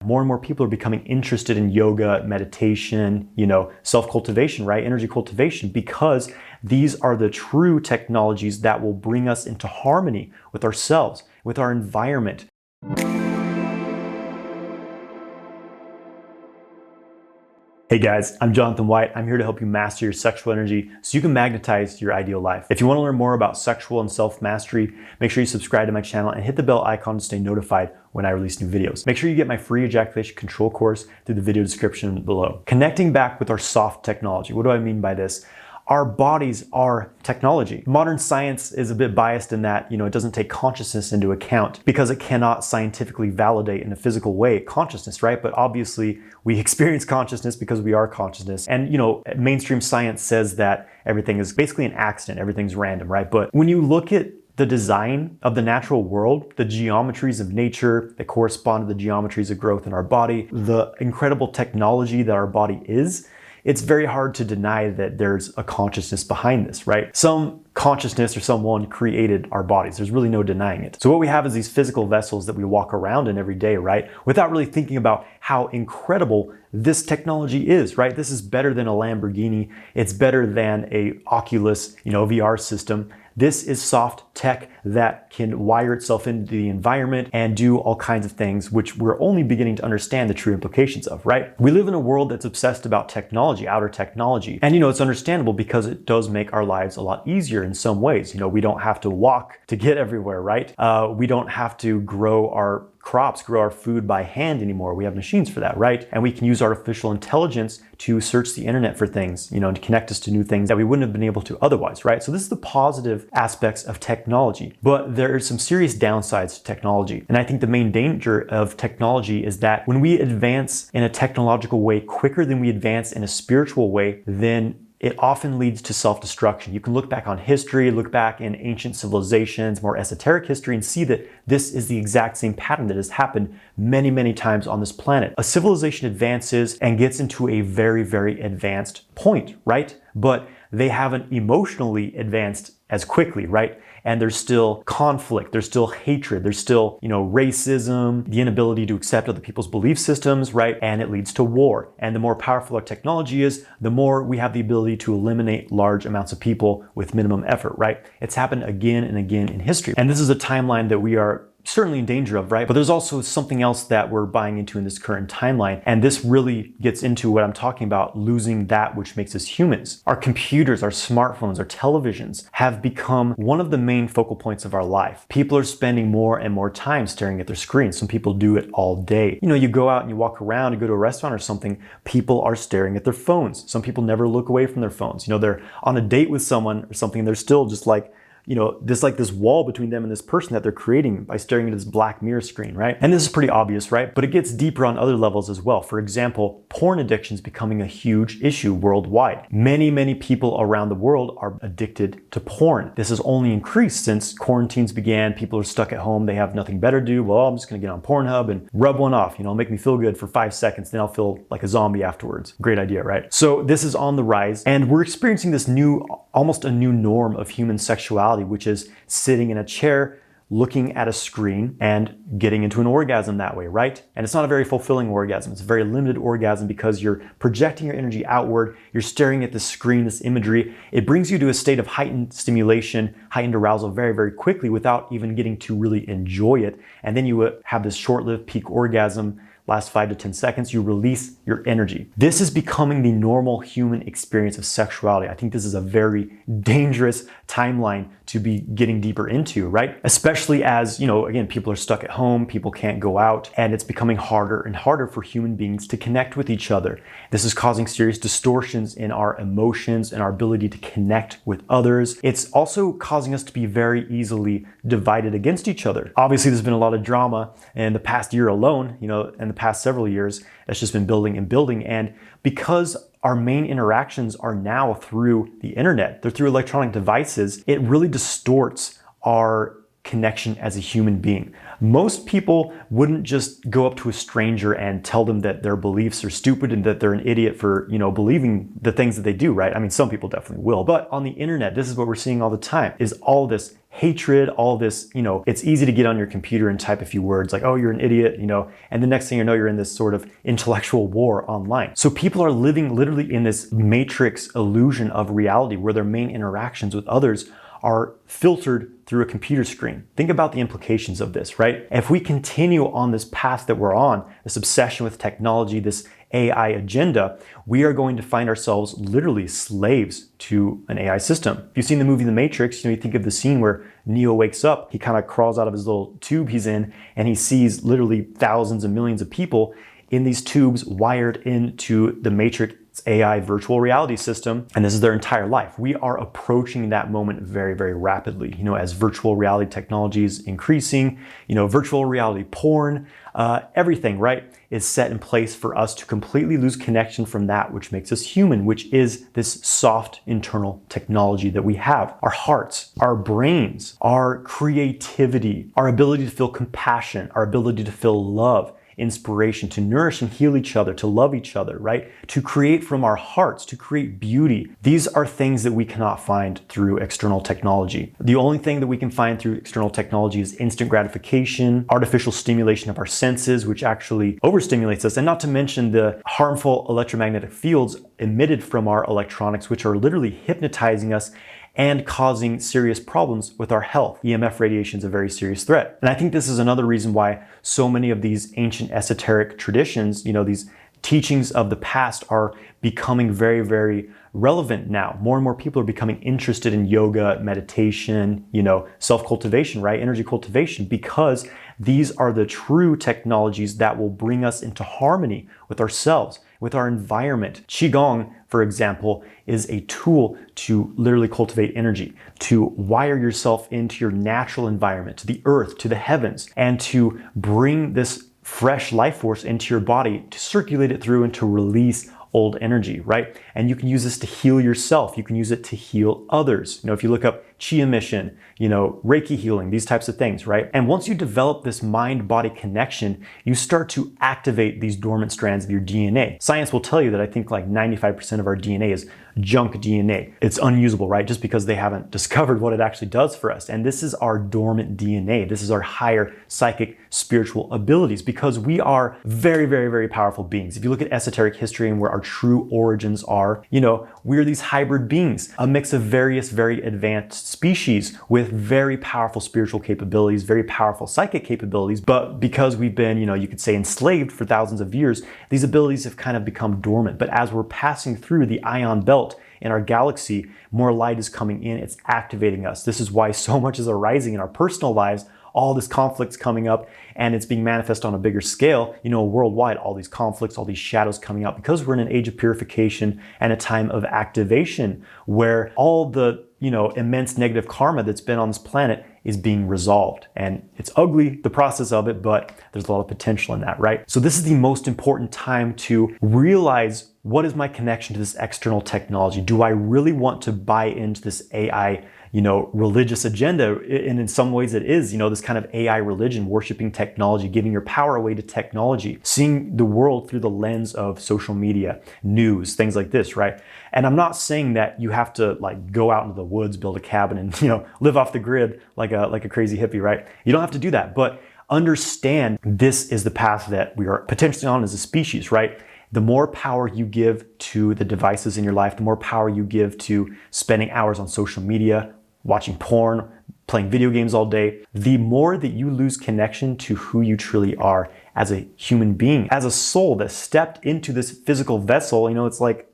More and more people are becoming interested in yoga, meditation, self-cultivation, right? Energy cultivation, because these are the true technologies that will bring us into harmony with ourselves, with our environment. Hey guys, I'm Jonathan White. I'm here to help you master your sexual energy so you can magnetize your ideal life. If you want to learn more about sexual and self-mastery, make sure you subscribe to my channel and hit the bell icon to stay notified when I release new videos. Make sure you get my free ejaculation control course through the video description below. Connecting back with our soft technology. What do I mean by this? Our bodies are technology. Modern science is a bit biased in that, it doesn't take consciousness into account because it cannot scientifically validate in a physical way consciousness, right? But obviously we experience consciousness because we are consciousness. And, mainstream science says that everything is basically an accident, everything's random, right? But when you look at the design of the natural world, the geometries of nature that correspond to the geometries of growth in our body, the incredible technology that our body is, it's very hard to deny that there's a consciousness behind this, right? Some consciousness or someone created our bodies. There's really no denying it. So what we have is these physical vessels that we walk around in every day, right? Without really thinking about how incredible this technology is, right? This is better than a Lamborghini. It's better than a Oculus, VR system. This is soft tech that can wire itself into the environment and do all kinds of things, which we're only beginning to understand the true implications of, right? We live in a world that's obsessed about technology, outer technology. And it's understandable because it does make our lives a lot easier in some ways. We don't have to walk to get everywhere, right? We don't have to grow our crops, grow our food by hand anymore. We have machines for that, right? And we can use artificial intelligence to search the internet for things, and to connect us to new things that we wouldn't have been able to otherwise, right? So this is the positive aspects of technology, but there are some serious downsides to technology. And I think the main danger of technology is that when we advance in a technological way quicker than we advance in a spiritual way, then it often leads to self-destruction. You can look back on history, look back in ancient civilizations, more esoteric history, and see that this is the exact same pattern that has happened many, many times on this planet. A civilization advances and gets into a very, very advanced point, right? But they haven't emotionally advanced as quickly, right? And there's still conflict, there's still hatred, there's still, racism, the inability to accept other people's belief systems, right? And it leads to war. And the more powerful our technology is, the more we have the ability to eliminate large amounts of people with minimum effort, right? It's happened again and again in history. And this is a timeline that we are certainly in danger of, right? But there's also something else that we're buying into in this current timeline. And this really gets into what I'm talking about, losing that which makes us humans. Our computers, our smartphones, our televisions have become one of the main focal points of our life. People are spending more and more time staring at their screens. Some people do it all day. You go out and you walk around, you go to a restaurant or something, people are staring at their phones. Some people never look away from their phones. They're on a date with someone or something, and they're still just like, this wall between them and this person that they're creating by staring at this black mirror screen, right? And this is pretty obvious, right? But it gets deeper on other levels as well. For example, porn addiction is becoming a huge issue worldwide. Many, many people around the world are addicted to porn. This has only increased since quarantines began. People are stuck at home. They have nothing better to do. Well, I'm just gonna get on Pornhub and rub one off, make me feel good for 5 seconds. Then I'll feel like a zombie afterwards. Great idea, right? So this is on the rise, and we're experiencing this almost a new norm of human sexuality, which is sitting in a chair, looking at a screen and getting into an orgasm that way, right? And it's not a very fulfilling orgasm. It's a very limited orgasm because you're projecting your energy outward. You're staring at the screen, this imagery. It brings you to a state of heightened stimulation, heightened arousal very, very quickly without even getting to really enjoy it. And then you have this short-lived peak orgasm, last 5 to 10 seconds, you release your energy. This is becoming the normal human experience of sexuality. I think this is a very dangerous timeline to be getting deeper into, right? Especially as, again, people are stuck at home, people can't go out, and it's becoming harder and harder for human beings to connect with each other. This is causing serious distortions in our emotions and our ability to connect with others. It's also causing us to be very easily divided against each other. Obviously, there's been a lot of drama in the past year alone, in the past several years, that's just been building and building. And because our main interactions are now through the internet, they're through electronic devices, it really distorts our connection as a human being. Most people wouldn't just go up to a stranger and tell them that their beliefs are stupid and that they're an idiot for, believing the things that they do, right? I mean, some people definitely will. But on the internet, this is what we're seeing all the time, is all this hatred, all this, it's easy to get on your computer and type a few words like, oh, you're an idiot, and the next thing you know, you're in this sort of intellectual war online. So people are living literally in this matrix illusion of reality where their main interactions with others are filtered through a computer screen. Think about the implications of this, right? If we continue on this path that we're on, this obsession with technology, this AI agenda, we are going to find ourselves literally slaves to an AI system. If you've seen the movie The Matrix, you think of the scene where Neo wakes up, he kind of crawls out of his little tube he's in, and he sees literally thousands and millions of people in these tubes wired into the Matrix AI virtual reality system, and this is their entire life. We are approaching that moment very, very rapidly. As virtual reality technology is increasing, virtual reality porn, everything, right, is set in place for us to completely lose connection from that which makes us human, which is this soft internal technology that we have. Our hearts, our brains, our creativity, our ability to feel compassion, our ability to feel love, inspiration, to nourish and heal each other, to love each other, right? To create from our hearts, to create beauty. These are things that we cannot find through external technology. The only thing that we can find through external technology is instant gratification, artificial stimulation of our senses, which actually overstimulates us, and not to mention the harmful electromagnetic fields emitted from our electronics, which are literally hypnotizing us and causing serious problems with our health. EMF radiation is a very serious threat. And I think this is another reason why so many of these ancient esoteric traditions, these teachings of the past are becoming very, very relevant now. More and more people are becoming interested in yoga, meditation, self-cultivation, right? Energy cultivation, because these are the true technologies that will bring us into harmony with ourselves, with our environment. Qigong, for example, is a tool to literally cultivate energy, to wire yourself into your natural environment, to the earth, to the heavens, and to bring this fresh life force into your body, to circulate it through and to release old energy, right? And you can use this to heal yourself. You can use it to heal others. If you look up chi emission, Reiki healing, these types of things, right? And once you develop this mind-body connection, you start to activate these dormant strands of your DNA. Science will tell you that I think like 95% of our DNA is junk DNA. It's unusable, right? Just because they haven't discovered what it actually does for us. And this is our dormant DNA. This is our higher psychic spiritual abilities, because we are very, very, very powerful beings. If you look at esoteric history and where our true origins are, we're these hybrid beings, a mix of various, very advanced species with very powerful spiritual capabilities, very powerful psychic capabilities. But because we've been, you could say enslaved for thousands of years, these abilities have kind of become dormant. But as we're passing through the ion belt in our galaxy, more light is coming in, it's activating us. This is why so much is arising in our personal lives. All this conflict's coming up and it's being manifest on a bigger scale, worldwide, all these conflicts, all these shadows coming out, because we're in an age of purification and a time of activation where all the, immense negative karma that's been on this planet is being resolved. And it's ugly, the process of it, but there's a lot of potential in that, right? So this is the most important time to realize, what is my connection to this external technology? Do I really want to buy into this AI religious agenda? And in some ways it is, this kind of AI religion, worshiping technology, giving your power away to technology, seeing the world through the lens of social media, news, things like this, right? And I'm not saying that you have to go out into the woods, build a cabin and, live off the grid like a crazy hippie, right? You don't have to do that, but understand this is the path that we are potentially on as a species, right? The more power you give to the devices in your life, the more power you give to spending hours on social media, watching porn, playing video games all day, the more that you lose connection to who you truly are as a human being, as a soul that stepped into this physical vessel.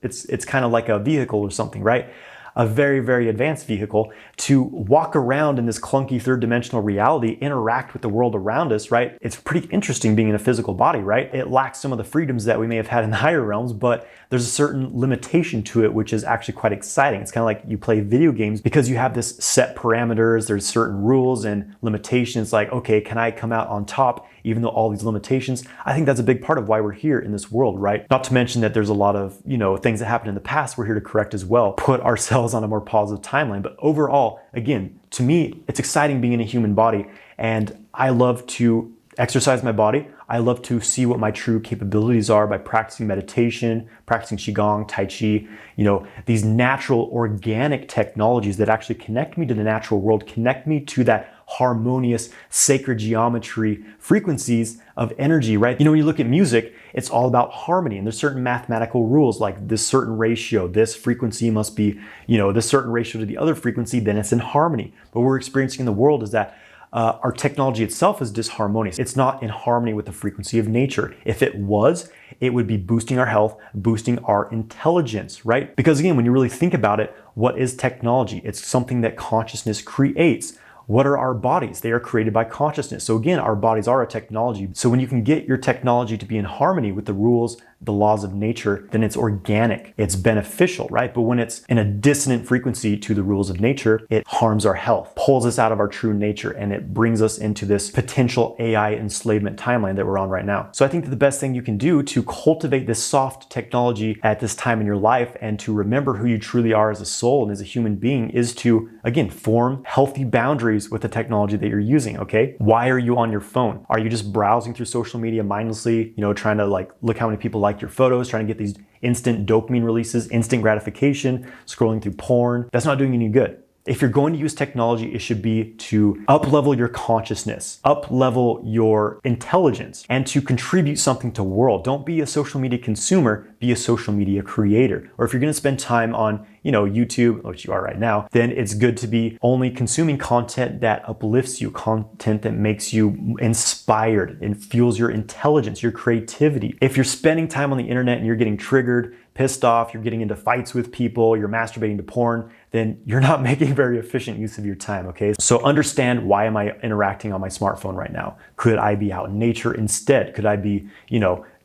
It's kind of like a vehicle or something, right? A very, very advanced vehicle to walk around in this clunky third dimensional reality, interact with the world around us, right? It's pretty interesting being in a physical body, right? It lacks some of the freedoms that we may have had in the higher realms, but there's a certain limitation to it, which is actually quite exciting. It's kind of like you play video games because you have this set parameters, there's certain rules and limitations, like, okay, can I come out on top even though all these limitations? I think that's a big part of why we're here in this world, right? Not to mention that there's a lot of, things that happened in the past we're here to correct as well, put ourselves ourselves on a more positive timeline. But overall, again, to me, it's exciting being in a human body, and I love to exercise my body. I love to see what my true capabilities are by practicing meditation, practicing Qigong, Tai Chi, these natural organic technologies that actually connect me to the natural world, connect me to that harmonious, sacred geometry frequencies of energy, right? When you look at music, it's all about harmony, and there's certain mathematical rules, like this certain ratio, this frequency must be, this certain ratio to the other frequency, then it's in harmony. But what we're experiencing in the world is that our technology itself is disharmonious. It's not in harmony with the frequency of nature. If it was, it would be boosting our health, boosting our intelligence, right? Because again, when you really think about it, what is technology? It's something that consciousness creates. What are our bodies? They are created by consciousness. So again, our bodies are a technology. So when you can get your technology to be in harmony with the rules, the laws of nature, then it's organic, it's beneficial, right? But when it's in a dissonant frequency to the rules of nature, it harms our health, pulls us out of our true nature, and it brings us into this potential AI enslavement timeline that we're on right now. So I think that the best thing you can do to cultivate this soft technology at this time in your life and to remember who you truly are as a soul and as a human being is to, again, form healthy boundaries with the technology that you're using, okay? Why are you on your phone? Are you just browsing through social media mindlessly, trying to look how many people like your photos, trying to get these instant dopamine releases, instant gratification, scrolling through porn? That's not doing any good. If you're going to use technology, it should be to up-level your consciousness, up-level your intelligence, and to contribute something to the world. Don't be a social media consumer, be a social media creator. Or if you're gonna spend time on, YouTube, which you are right now, then it's good to be only consuming content that uplifts you, content that makes you inspired and fuels your intelligence, your creativity. If you're spending time on the internet and you're getting triggered, pissed off, you're getting into fights with people, you're masturbating to porn, then you're not making very efficient use of your time, okay? So understand, why am I interacting on my smartphone right now? Could I be out in nature instead? Could I be,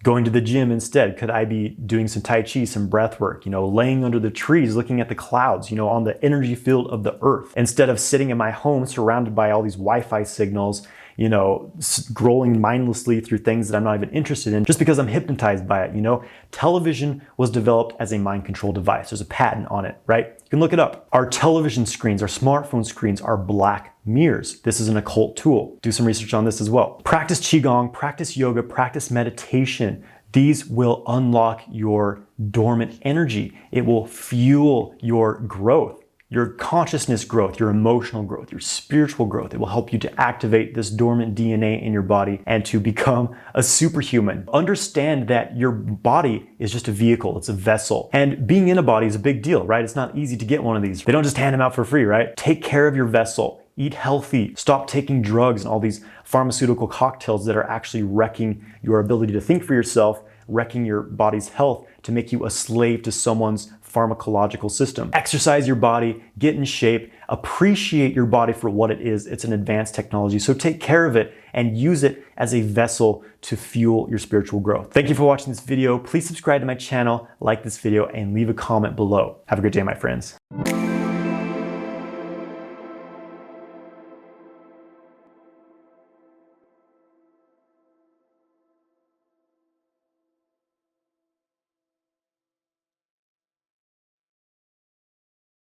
going to the gym instead? Could I be doing some Tai Chi, some breath work, laying under the trees, looking at the clouds, on the energy field of the earth, instead of sitting in my home surrounded by all these Wi-Fi signals, scrolling mindlessly through things that I'm not even interested in just because I'm hypnotized by it, Television was developed as a mind control device. There's a patent on it, right? You can look it up. Our television screens, our smartphone screens are black mirrors. This is an occult tool. Do some research on this as well. Practice Qigong, practice yoga, practice meditation. These will unlock your dormant energy. It will fuel your growth, your consciousness growth, your emotional growth, your spiritual growth. It will help you to activate this dormant DNA in your body and to become a superhuman. Understand that your body is just a vehicle, it's a vessel. And being in a body is a big deal, right? It's not easy to get one of these. They don't just hand them out for free, right? Take care of your vessel. Eat healthy. Stop taking drugs and all these pharmaceutical cocktails that are actually wrecking your ability to think for yourself, wrecking your body's health to make you a slave to someone's pharmacological system. Exercise your body, get in shape, appreciate your body for what it is. It's an advanced technology, so take care of it and use it as a vessel to fuel your spiritual growth. Thank you for watching this video. Please subscribe to my channel, like this video, and leave a comment below. Have a great day, my friends.